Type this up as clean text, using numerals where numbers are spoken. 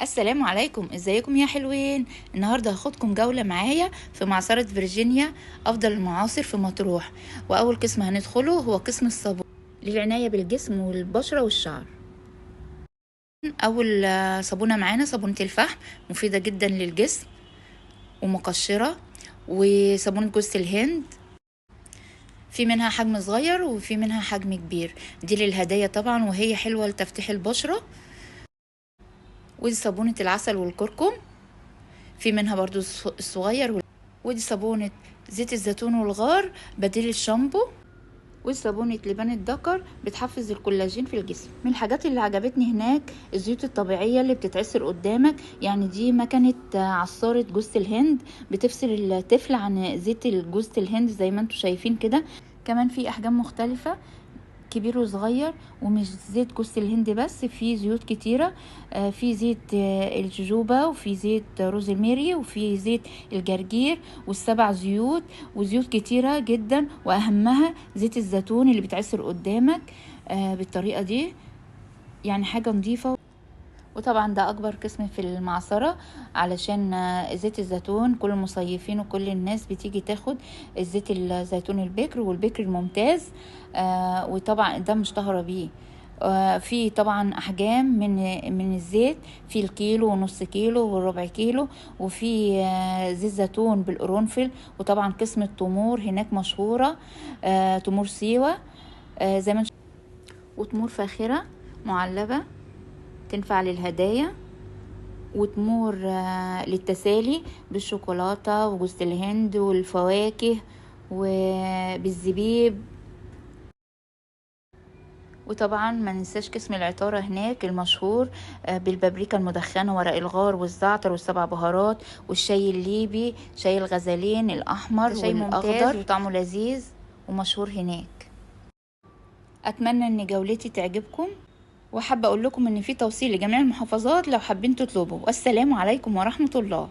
السلام عليكم، ازيكم يا حلوين؟ النهارده هاخدكم جولة معايا في معصرة فيرجينيا، افضل المعاصر في مطروح. واول قسم هندخله هو قسم الصابون للعناية بالجسم والبشرة والشعر. اول صابونة معانا صابونة الفحم، مفيدة جدا للجسم ومقشرة. وصابونة جوز الهند، في منها حجم صغير وفي منها حجم كبير، دي للهدايا طبعا وهي حلوة لتفتيح البشرة. ودي صابونة العسل والكركم، في منها برضو الصغير. ودي صابونة زيت الزيتون والغار بديل الشامبو. ودي صابونة لبان الذكر بتحفز الكولاجين في الجسم. من الحاجات اللي عجبتني هناك الزيوت الطبيعية اللي بتتعصر قدامك، يعني دي مكنة عصارة جوز الهند بتفصل الطفل عن زيت جوز الهند زي ما انتم شايفين كده. كمان في احجام مختلفة، كبير وصغير، ومش زيت جوز الهند بس، في زيوت كتيرة. في زيت الجوجوبا، وفي زيت روز الميري، وفي زيت الجرجير، والسبع زيوت. وزيوت كتيرة جدا، واهمها زيت الزيتون اللي بتعصر قدامك بالطريقة دي، يعني حاجة نظيفة. وطبعا ده اكبر قسم في المعصرة، علشان زيت الزيتون كل المصيفين وكل الناس بتيجي تاخد الزيت الزيتون البكر والبكر الممتاز. وطبعا ده مشتهرة بيه. في طبعا احجام من الزيت، في الكيلو ونص كيلو والربع كيلو. وفي زيت زيتون بالقرنفل. وطبعا قسم التمور هناك مشهورة، تمور سيوة زي ما وتمور فاخرة معلبة تنفع للهدايا. وتمور للتسالي بالشوكولاتة وجوز الهند والفواكه وبالزبيب. وطبعا ما ننساش قسم العطارة هناك المشهور بالبابريكا المدخنة، ورق الغار والزعتر والسبع بهارات، والشاي الليبي، شاي الغزلين الأحمر شاي ممتاز والأخضر، وطعمه لذيذ ومشهور هناك. أتمنى أن جولتي تعجبكم، وحابة أقول لكم أن في توصيل لجميع المحافظات لو حابين تطلبوا. والسلام عليكم ورحمة الله.